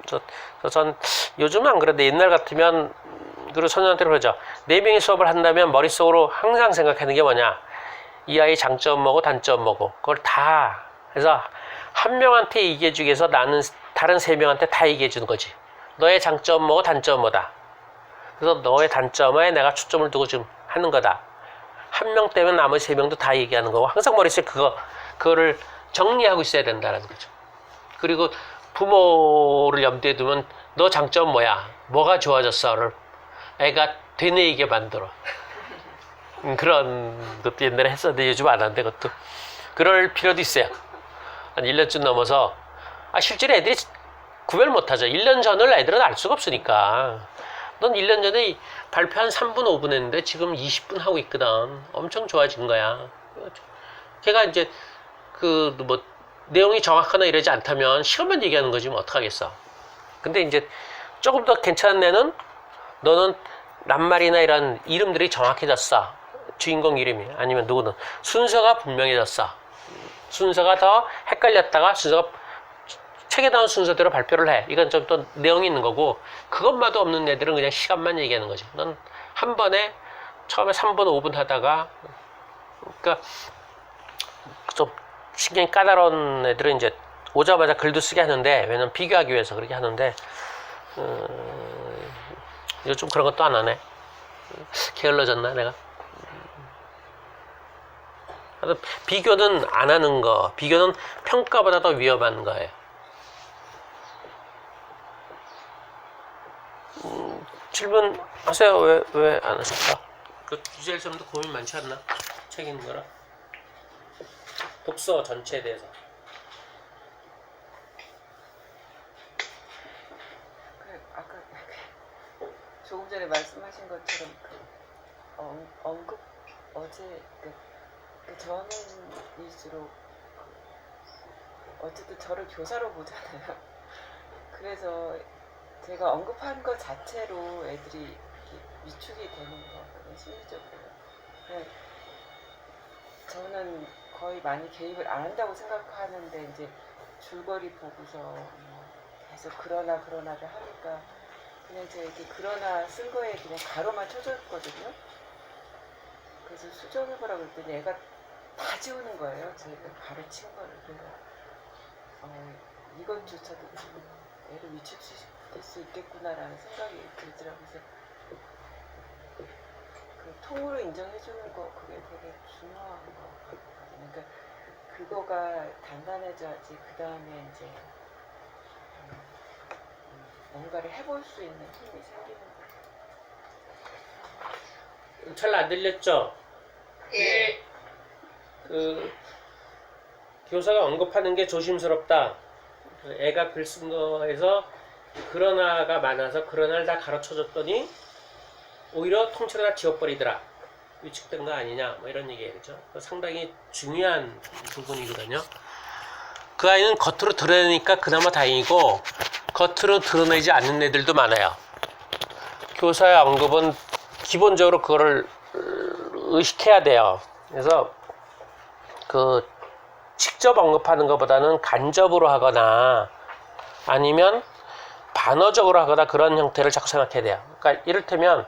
그래서 전 요즘은 안 그런데 옛날 같으면 그리고 선생님한테 그러죠. 4명이 수업을 한다면 머릿속으로 항상 생각하는 게 뭐냐. 이 아이 장점 뭐고 단점 뭐고 그걸 다 해서 한 명한테 얘기해주기 위해서 나는 다른 3명한테 다 얘기해주는 거지. 너의 장점 뭐고 단점 뭐다. 그래서 너의 단점에 내가 초점을 두고 지금 하는 거다. 한 명 때문에 나머지 3명도 다 얘기하는 거고 항상 머릿속에 그거를 정리하고 있어야 된다는 거죠. 그리고 부모를 염두에 두면 너 장점 뭐야? 뭐가 좋아졌어?를 애가 되뇌이게 만들어. 그런 것도 옛날에 했었는데 요즘 안 하는데 그것도 그럴 필요도 있어요. 한 1년쯤 넘어서 실제로 애들이 구별 못하죠. 1년 전을 애들은 알 수가 없으니까. 넌 1년 전에 발표 한 3분 5분 했는데 지금 20분 하고 있거든. 엄청 좋아진 거야. 걔가 이제 그 뭐 내용이 정확하나 이러지 않다면 시간만 얘기하는 거지 뭐 어떡하겠어. 근데 이제 조금 더 괜찮은 애는 너는 낱말이나 이런 이름들이 정확해졌어. 주인공 이름이 아니면 누구는 순서가 분명해졌어. 순서가 더 헷갈렸다가 순서가 책에 나온 순서대로 발표를 해. 이건 좀 또 내용이 있는 거고 그것마도 없는 애들은 그냥 시간만 얘기하는 거지. 넌 한 번에 처음에 3분 5분 하다가 그러니까 좀 신경이 까다로운 애들은 이제 오자마자 글도 쓰게 하는데 왜냐면 비교하기 위해서 그렇게 하는데 요즘 그런 것도 안 하네. 게을러졌나 내가? 그래서 비교는 안 하는 거, 비교는 평가보다 더 위험한 거예요. 질문하세요. 왜 안 하실까? 그 유재일 쌤도 고민 많지 않나? 책 읽는 거라. 독서 전체에 대해서. 아까 조금 전에 말씀하신 것처럼 언급 어제 저는일수록 어쨌든 저를 교사로 보잖아요. 그래서 제가 언급한 것 자체로 애들이 위축이 되는 것 같거든요, 심리적으로. 저는 거의 많이 개입을 안 한다고 생각하는데 이제 줄거리 보고서 계속 그러나를 하니까 그냥 제가 이렇게 그러나 쓴 거에 그냥 가로만 쳐줬거든요. 그래서 수정해보라고 했더니 애가 다 지우는 거예요. 제가 가르친 거를. 그래서 이것조차도 애를 위축시킬 수 있겠구나라는 생각이 들더라고요. 그래서 그 통으로 인정해주는 거 그게 되게 중요한 거 같거든요. 그러니까 그거가 단단해져야지 그 다음에 이제 뭔가를 해볼 수 있는 힘이 생기는 거예요. 잘 안 들렸죠? 예. 그 교사가 언급하는 게 조심스럽다. 애가 글 쓴 거에서 그러나가 많아서 그러나를 다 가르쳐줬더니 오히려 통째로 다 지워버리더라. 위축된 거 아니냐, 뭐 이런 얘기예요. 그죠? 상당히 중요한 부분이거든요. 그 아이는 겉으로 드러내니까 그나마 다행이고, 겉으로 드러내지 않는 애들도 많아요. 교사의 언급은 기본적으로 그거를 의식해야 돼요. 그래서 그 직접 언급하는 것보다는 간접으로 하거나 아니면 반어적으로 하거나 그런 형태를 자꾸 생각해야 돼요. 그러니까 이를테면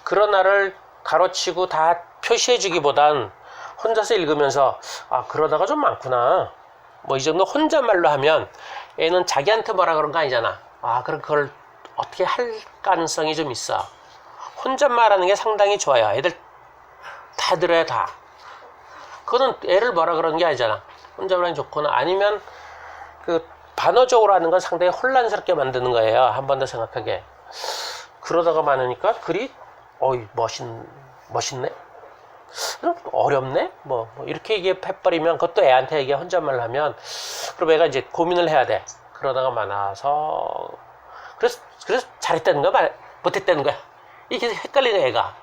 그러나를 가로치고 다 표시해 주기보단 혼자서 읽으면서 그러다가 좀 많구나, 뭐 이 정도 혼잣말로 하면 애는 자기한테 뭐라 그런 거 아니잖아. 그럼 그걸 어떻게 할 가능성이 좀 있어. 혼잣말하는 게 상당히 좋아요. 애들 다 들어야 다. 그거는 애를 뭐라 그러는 게 아니잖아. 혼잣말하기 좋거나 아니면 그 반어적으로 하는 건 상당히 혼란스럽게 만드는 거예요. 한 번 더 생각하게. 그러다가 많으니까 글이 멋있네? 어렵네? 뭐 이렇게 얘기해버리면 그것도 애한테 얘기 혼잣말로 하면 그럼 애가 이제 고민을 해야 돼. 그러다가 많아서 그래서 잘했다는 거야? 못했다는 거야? 이게 헷갈리는 애가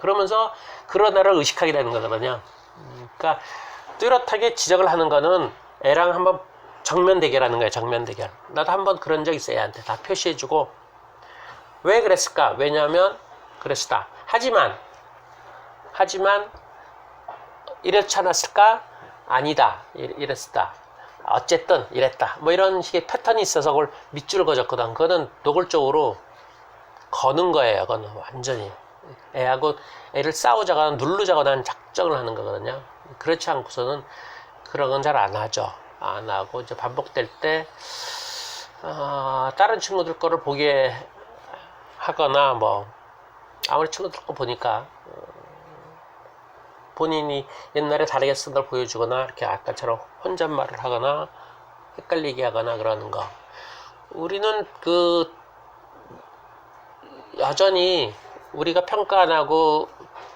그러면서 그러나를 의식하게 되는 거거든요. 그러니까 뚜렷하게 지적을 하는 거는 애랑 한번 정면 대결하는 거예요. 정면 대결. 나도 한번 그런 적 있어요. 애한테 다 표시해주고 왜 그랬을까? 왜냐하면 그랬다. 하지만 이렇지 않았을까? 아니다. 이랬다. 어쨌든 이랬다. 뭐 이런 식의 패턴이 있어서 그걸 밑줄 그어줬거든. 그거는 노골적으로 거는 거예요. 그건 완전히 애하고 애를 싸우자거나 누르자거나 하는 작정을 하는 거거든요. 그렇지 않고서는 그런 건 잘 안 하죠. 안 하고 이제 반복될 때 다른 친구들 거를 보게 하거나 뭐 아무리 친구들 거 보니까 본인이 옛날에 다르게 쓴 걸 보여주거나 이렇게 아까처럼 혼잣말을 하거나 헷갈리게 하거나 그러는 거. 우리는 여전히 우리가 평가 안 하고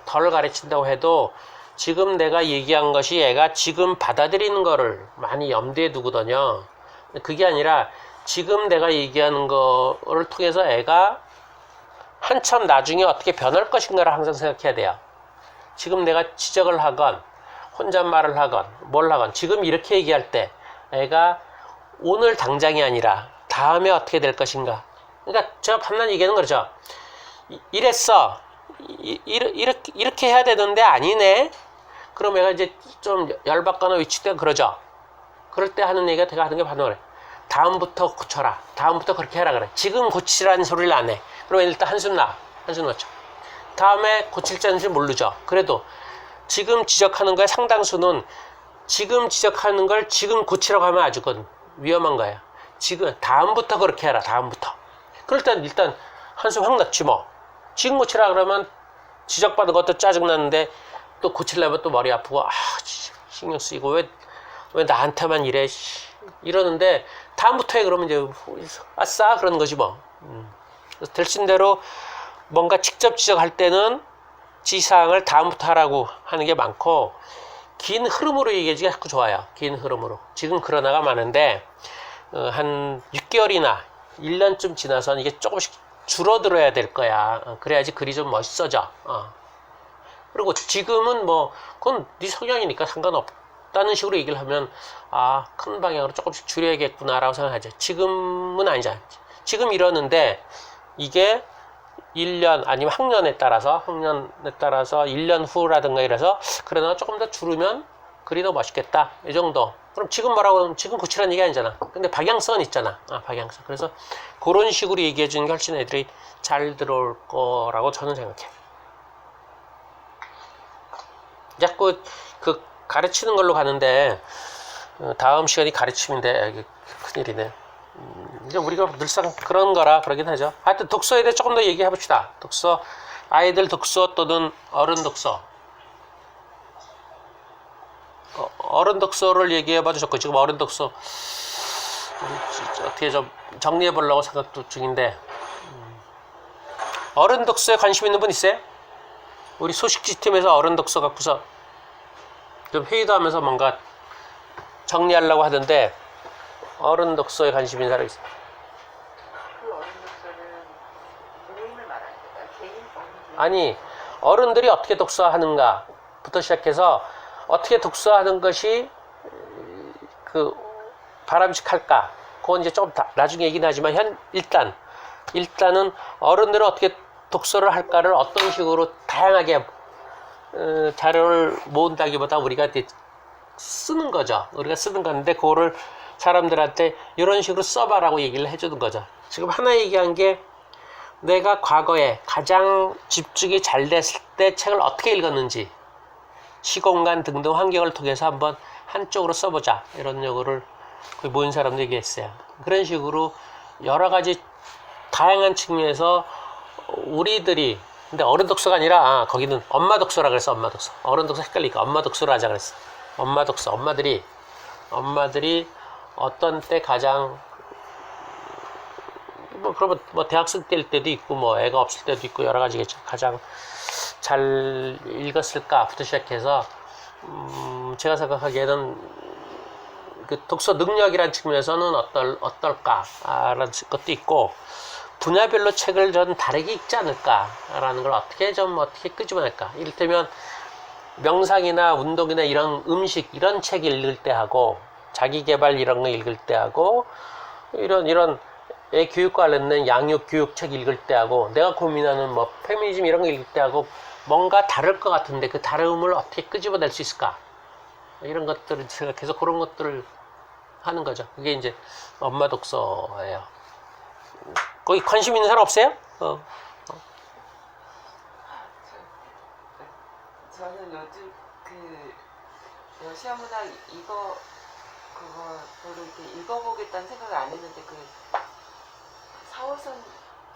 덜 가르친다고 해도 지금 내가 얘기한 것이 애가 지금 받아들이는 거를 많이 염두에 두거든요. 그게 아니라 지금 내가 얘기하는 거를 통해서 애가 한참 나중에 어떻게 변할 것인가를 항상 생각해야 돼요. 지금 내가 지적을 하건 혼잣말을 하건 뭘 하건 지금 이렇게 얘기할 때 애가 오늘 당장이 아니라 다음에 어떻게 될 것인가. 그러니까 제가 판단 얘기하는 거죠. 이랬어. 이렇게 해야 되는데 아니네. 그럼 애가 이제 좀 열받거나 위축되고 그러죠. 그럴 때 하는 얘기가 제가 하는 게 바로 그래. 다음부터 고쳐라. 다음부터 그렇게 해라 그래. 지금 고치라는 소리를 안 해. 그럼 일단 한숨 놓죠. 다음에 고칠지 않을지 모르죠. 그래도 지금 지적하는 거의 상당수는 지금 지적하는 걸 지금 고치라고 하면 아주 그건 위험한 거예요. 지금 다음부터 그렇게 해라. 다음부터. 그럴 땐 일단 한숨 확 넣지 뭐. 지금 고치라 그러면 지적받은 것도 짜증나는데 또 고치려면 또 머리 아프고 신경 쓰이고 왜 나한테만 이래 이러는데 다음부터 해 그러면 이제 아싸 그러는 거지 뭐. 그래서 들신대로 뭔가 직접 지적할 때는 지시사항을 다음부터 하라고 하는 게 많고 긴 흐름으로 얘기하기가 자꾸 좋아요. 긴 흐름으로. 지금 그런 애가 많은데 한 6개월이나 1년쯤 지나서는 이게 조금씩 줄어들어야 될 거야. 그래야지 글이 좀 멋있어져. 그리고 지금은 뭐 그건 네 성향이니까 상관없다는 식으로 얘기를 하면 큰 방향으로 조금씩 줄여야겠구나라고 생각하죠. 지금은 아니잖아. 지금 이러는데 이게 1년 아니면 학년에 따라서 1년 후라든가 이래서 그래 너 조금 더 줄으면 글이 더 멋있겠다 이 정도. 그럼 지금 뭐라고 하면 지금 고치라는 얘기 아니잖아. 근데 방향성은 있잖아. 방향성. 그래서 그런 식으로 얘기해 주는 게 훨씬 애들이 잘 들어올 거라고 저는 생각해. 자꾸 그 가르치는 걸로 가는데 다음 시간이 가르침인데 이게 큰일이네. 이제 우리가 늘상 그런 거라 그러긴 하죠. 하여튼 독서에 대해 조금 더 얘기해 봅시다. 독서, 아이들 독서 또는 어른 독서. 어른 독서를 얘기해 봐도 좋고, 지금 어른 독서 어떻게 좀 정리해 보려고 생각 중인데, 어른 독서에 관심 있는 분 있어요? 우리 소식지 팀에서 어른 독서 갖고서 좀 회의도 하면서 뭔가 정리하려고 하던데, 어른 독서에 관심 있는 사람 있어요? 그 어른 독서는 모임을 말하는 거야. 개인 어른. 아니, 어른들이 어떻게 독서하는가부터 시작해서 어떻게 독서하는 것이 그 바람직할까? 그건 이제 조금 나중에 얘기는 하지만 일단은 어른들은 어떻게 독서를 할까를 어떤 식으로 다양하게 자료를 모은다기보다 우리가 쓰는 거죠. 우리가 쓰는 건데 그거를 사람들한테 이런 식으로 써봐라고 얘기를 해주는 거죠. 지금 하나 얘기한 게 내가 과거에 가장 집중이 잘 됐을 때 책을 어떻게 읽었는지 시공간 등등 환경을 통해서 한번 한쪽으로 써보자 이런 요구를 거의 모인 사람도 얘기했어요. 그런 식으로 여러 가지 다양한 측면에서 우리들이 근데 어른 독서가 아니라 거기는 엄마 독서라 그랬어. 엄마 독서. 어른 독서 헷갈리니까 엄마 독서로 하자 그랬어. 엄마 독서. 엄마들이 어떤 때 가장 그러면 대학생 때일 때도 있고 애가 없을 때도 있고 여러 가지겠죠. 가장 잘 읽었을까부터 시작해서 제가 생각하기에는 그 독서 능력이라는 측면에서는 어떨까라는 것도 있고 분야별로 책을 좀 다르게 읽지 않을까라는 걸 어떻게 끄집어낼까. 이를테면 명상이나 운동이나 이런 음식 이런 책 읽을 때 하고 자기개발 이런 거 읽을 때 하고 이런 애 교육과 관련된 양육 교육 책 읽을 때 하고 내가 고민하는 페미니즘 이런 거 읽을 때 하고 뭔가 다를 것 같은데 그 다름을 어떻게 끄집어낼 수 있을까 이런 것들을 생각해서 그런 것들을 하는 거죠. 그게 이제 엄마 독서예요. 거기 관심 있는 사람 없어요? 저는 요즘 그 러시아 문학 그거를 이렇게 읽어보겠다는 생각을 안 했는데 그 4호선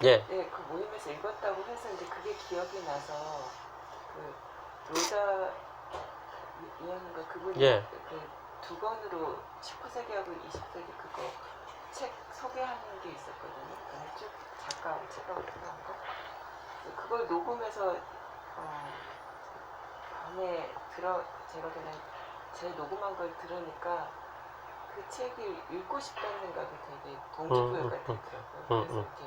예. 그 모임에서 읽었다고 해서 이제 그게 기억이 나서 그 로자 이현인가 그분이 예. 그 두 권으로 19세기하고 20세기 그거 책 소개하는 게 있었거든요. 쭉 작가 책하고 한 거. 그걸 녹음해서 밤에 제가 그냥 제 녹음한 걸 들으니까 그 책을 읽고 싶다는 생각이 되게 동기부여가 되더라고요. 그래서 이렇게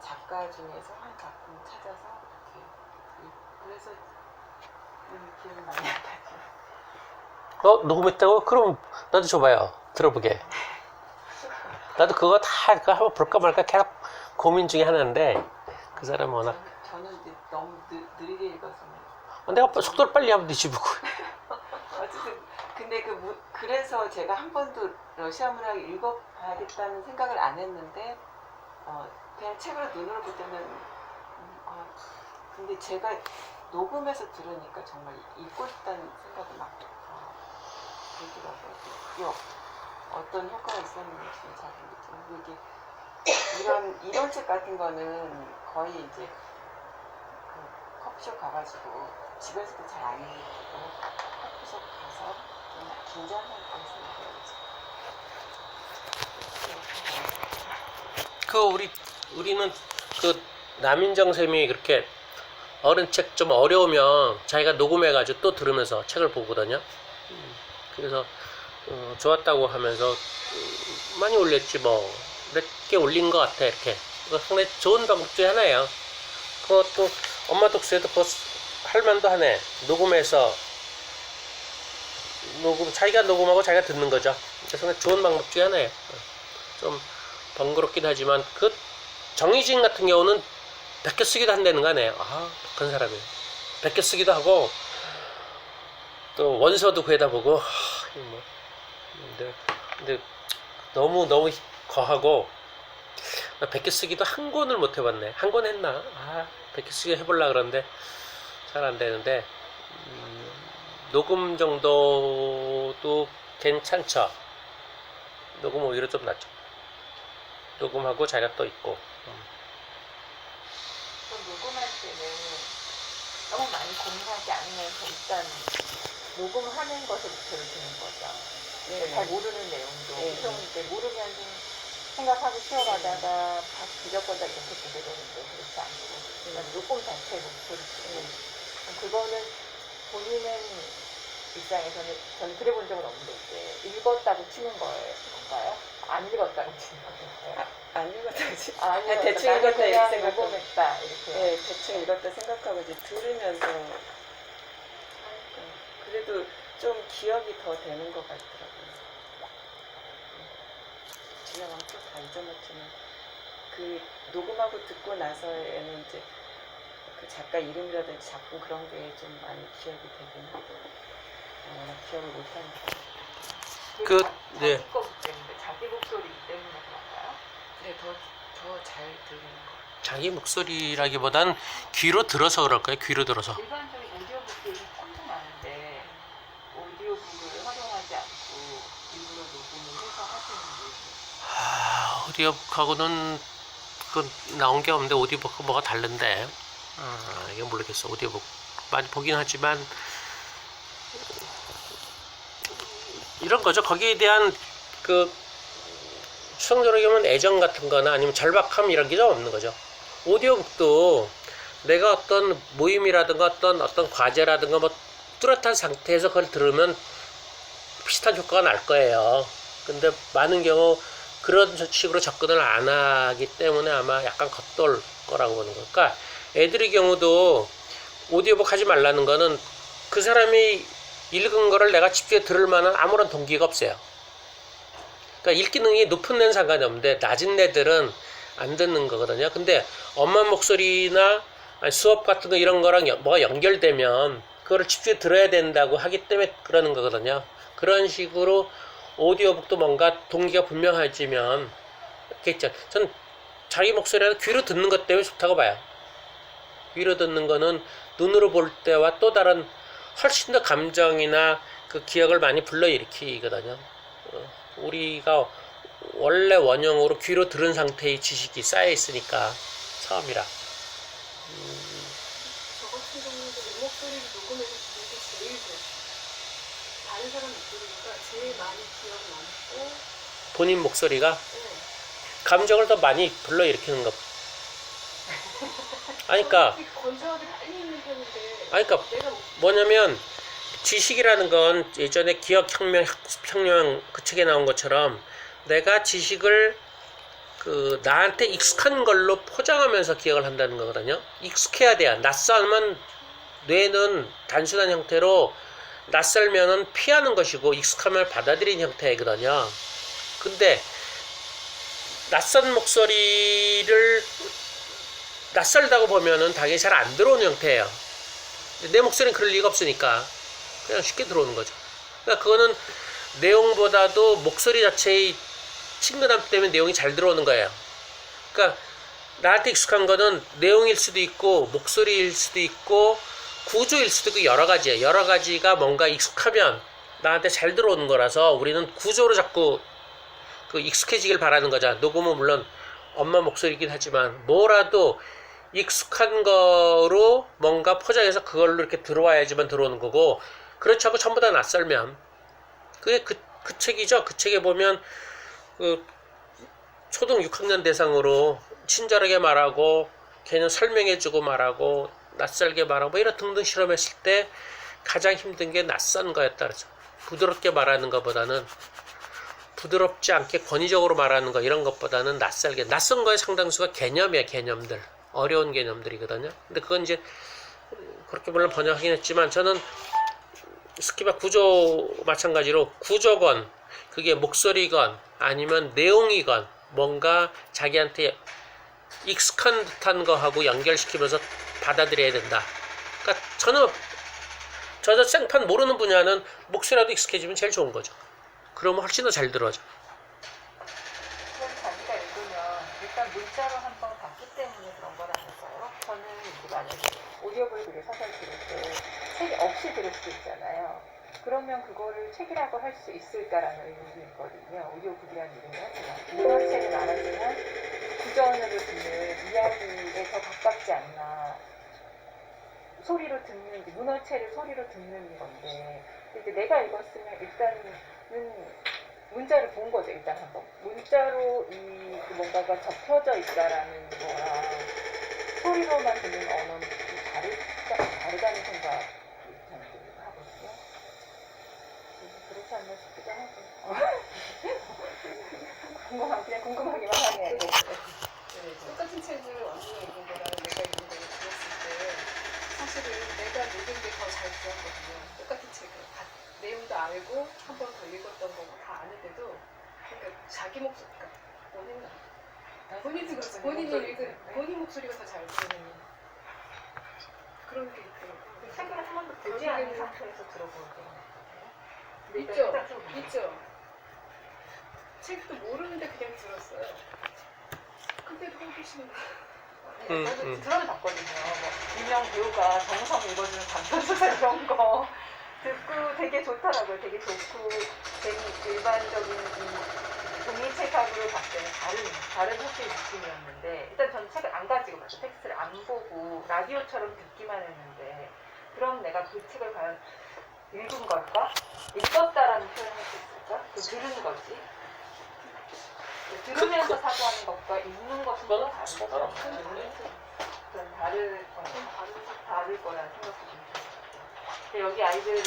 작가 중에서 한 작품 찾아서 이렇게 그래서 기억이 많이 나죠. 녹음했다고? 그럼 나도 줘봐요. 들어보게. 나도 그거 한번 볼까 말까 계속 고민 중에 하나인데 그 사람은 워낙 저는 이제 너무 느리게 읽어서 내가 속도를 빨리 하면 되지 뭐. 어쨌든 근데 그래서 제가 한 번도 러시아 문학을 읽어봐야겠다는 생각을 안 했는데 그냥 책으로 눈으로 볼 때는 근데 제가 녹음해서 들으니까 정말 읽고 싶다는 생각이 막 들더라고요. 그게 어떤 효과가 있었는지 잘 모르겠지만 이게 이런 책 같은 거는 거의 이제 커피숍 가가지고 집에서도 잘 안 읽고 커피숍 가서 좀 긴장 상태에서 읽어야지. 그 우리는 그 남인정 쌤이 그렇게 어른 책 좀 어려우면 자기가 녹음해가지고 또 들으면서 책을 보거든요. 그래서 좋았다고 하면서 많이 올렸지 뭐 몇 개 올린 것 같아 이렇게. 그거 상당히 좋은 방법 중에 하나예요. 그것도 엄마 독서에도 그거 할만도 하네. 녹음해서 자기가 녹음하고 자기가 듣는 거죠. 그래서 상당히 좋은 방법 중에 하나예요. 좀 번거롭긴 하지만 그 정희진 같은 경우는 베껴 쓰기도 한다는 거 아니에요. 아, 그런 사람이 베껴 쓰기도 하고 또 원서도 구해다 보고 뭐. 근데 너무 거하고 나 베껴 쓰기도 한 권을 못 해봤네. 한 권 했나? 베껴 쓰기 해보려고 그러는데 잘 안 되는데 녹음 정도도 괜찮죠. 녹음 오히려 좀 낫죠. 녹음하고 자기가 또 있고. 좀 녹음할 때는 너무 많이 고민하지 않으면서 일단 녹음하는 것에 목표를 두는 거죠. 잘 모르는 내용도 무서운데 모르면 좀 생각하고 쉬어가다가 무조건 다 이렇게 보게 되는데 그렇지 않고 녹음 자체에 목표를 두고 그거는 본인은 입장에서는 저는 그래 본 적은 없는데 이제 읽었다고 치는 건가요? 안 읽었다고 치는 건가요? 안 읽었다 지 안 읽었다. 대충 읽었다 이렇게 생각하고 녹음했다 이렇게. 네, 대충 읽었다 생각하고 이제 들으면서 하니까 그래도 좀 기억이 더 되는 것 같더라고요. 제가 막또 다 잊어먹지만 그 녹음하고 듣고 나서에는 이제 그 작가 이름이라든지 작품 그런 게 좀 많이 기억이 되긴 하고 워낙 기억을 못하니까. 네. 자기 거 때문에 자기 목소리이기 때문에 그런가요? 네, 더 잘 들리는 것 같아요. 자기 목소리라기보단 귀로 들어서 그럴까요? 귀로 들어서. 일반적인 오디오북들이 참 많은데 오디오북을 활용하지 않고 일부러 녹음을 해서 하시는 분이 오디오북하고는 그 나온 게 없는데 오디오북하고 뭐가 다른데. 이게 모르겠어. 오디오북 많이 보긴 하지만 이런 거죠. 거기에 대한 그 추상적으로 보면 애정 같은 거나 아니면 절박함 이런 게 좀 없는 거죠. 오디오북도 내가 어떤 모임이라든가 어떤 과제라든가 뭐 뚜렷한 상태에서 그걸 들으면 비슷한 효과가 날 거예요. 근데 많은 경우 그런 식으로 접근을 안 하기 때문에 아마 약간 겉돌 거라고 보는 걸까. 애들의 경우도 오디오북 하지 말라는 거는 그 사람이 읽은 거를 내가 집중해 들을 만한 아무런 동기가 없어요. 그러니까 읽기 능력이 높은 데는 상관이 없는데 낮은 애들은 안 듣는 거거든요. 근데 엄마 목소리나 수업 같은 거 이런 거랑 뭐가 연결되면 그거를 집중해 들어야 된다고 하기 때문에 그러는 거거든요. 그런 식으로 오디오북도 뭔가 동기가 분명해지면 있겠죠. 전 자기 목소리를 귀로 듣는 것 때문에 좋다고 봐요. 귀로 듣는 거는 눈으로 볼 때와 또 다른 훨씬 더 감정이나 그 기억을 많이 불러일으키거든요. 우리가 원래 원형으로 귀로 들은 상태의 지식이 쌓여 있으니까 처음이라. 저 같은 경우는 내 목소리를 녹음해서 듣는 게 제일 좋아요. 다른 사람 목소리보다 제일 많이 기억이 남고. 본인 목소리가 네. 감정을 더 많이 불러일으키는 것. 그러니까 건조하게 빨리 있는 편인데. 그러니까 내가 뭐냐면 지식이라는 건 예전에 기억혁명, 학습혁명 그 책에 나온 것처럼 내가 지식을 그 나한테 익숙한 걸로 포장하면서 기억을 한다는 거거든요. 익숙해야 돼요. 낯설면 뇌는 단순한 형태로 낯설면은 피하는 것이고 익숙하면 받아들이는 형태거든요. 근데 낯선 목소리를 낯설다고 보면은 당연히 잘 안 들어오는 형태예요. 내 목소리는 그럴 리가 없으니까 그냥 쉽게 들어오는 거죠. 그러니까 그거는 내용보다도 목소리 자체의 친근함 때문에 내용이 잘 들어오는 거예요. 그러니까 나한테 익숙한 거는 내용일 수도 있고 목소리일 수도 있고 구조일 수도 있고 여러 가지예요. 여러 가지가 뭔가 익숙하면 나한테 잘 들어오는 거라서 우리는 구조로 자꾸 그 익숙해지길 바라는 거죠. 녹음은 물론 엄마 목소리이긴 하지만 뭐라도 익숙한 거로 뭔가 포장해서 그걸로 이렇게 들어와야지만 들어오는 거고, 그렇지 않고 전부 다 낯설면, 그게 그 책이죠. 그 책에 보면 그 초등 6학년 대상으로 친절하게 말하고 걔는 설명해주고 말하고 낯설게 말하고 뭐 이런 등등 실험했을 때 가장 힘든 게 낯선 거였다 그러죠. 부드럽게 말하는 것보다는, 부드럽지 않게 권위적으로 말하는 거 이런 것보다는 낯설게, 낯선 거의 상당수가 개념이야. 개념들, 어려운 개념들이거든요. 근데 그건 이제 그렇게 물론 번역하긴 했지만, 저는 스키바 구조 마찬가지로 구조건, 그게 목소리건 아니면 내용이건 뭔가 자기한테 익숙한 듯한 거하고 연결시키면서 받아들여야 된다. 그러니까 저는 생판 모르는 분야는 목소리라도 익숙해지면 제일 좋은 거죠. 그러면 훨씬 더 잘 들어져. 그럼 자기가 읽으면 일단 문자로 한번 봤기 때문에 그런 건 아닐까요? 저는 이제 만약에 오디오북을 소설 들을 때 책이 없이 들을 수도 있잖아요. 그러면 그거를 책이라고 할 수 있을까라는 의문이 있거든요. 오디오북이라는 이름이 하지만 문어책은 알았지만 구전으로 듣는 이야기에 더 가깝지 않나. 소리로 듣는, 문어체를 소리로 듣는 건데, 이제 내가 읽었으면 일단은 문자를 본 거죠. 일단 한번 문자로 이 뭔가가 접혀져 있다라는 거랑 소리로만 듣는 언어는 다르다는 생각이 저는 하거든요. 그렇지 않나 싶기도 하고. 그냥 궁금하기만 하네. 똑같은 책을 완전히 읽은 거랑 내가 읽은 거를 들었을 때 사실은 내가 읽은 게 더 잘 들었거든요. 똑같은 책을 내용도 알고 한 번 더 읽었던 거 다 아는데도, 그러니까 자기 목소리, 그러니까 본인이 읽은 본인 목소리가 더 잘 들리는 그런 게 있더라고요. 책을 한 번도 보지 않은 상태에서 들어보는 게 있죠. 책도 모르는데 그냥 들었어요. 근데도 호기심이 저도 드라마 봤거든요. 뭐 유명 배우가 정성 읽어주는 단편소설 이런 거 듣고 되게 좋더라고요. 되게 좋고 일반적인 이 종이책하고를 봤을 때는 다른 확실히 느낌이었는데, 일단 전 책을 안 가지고 봤어요. 텍스트를 안 보고 라디오처럼 듣기만 했는데, 그럼 내가 그 책을 과연 읽은 걸까? 읽었다라는 표현을 할 수 있을까? 그 들은 거지. 들으면서 사고하는 것과 읽는 것은 또 다르죠. 좀 다를 거라는 생각도 좀 들었어요. 여기 아이들을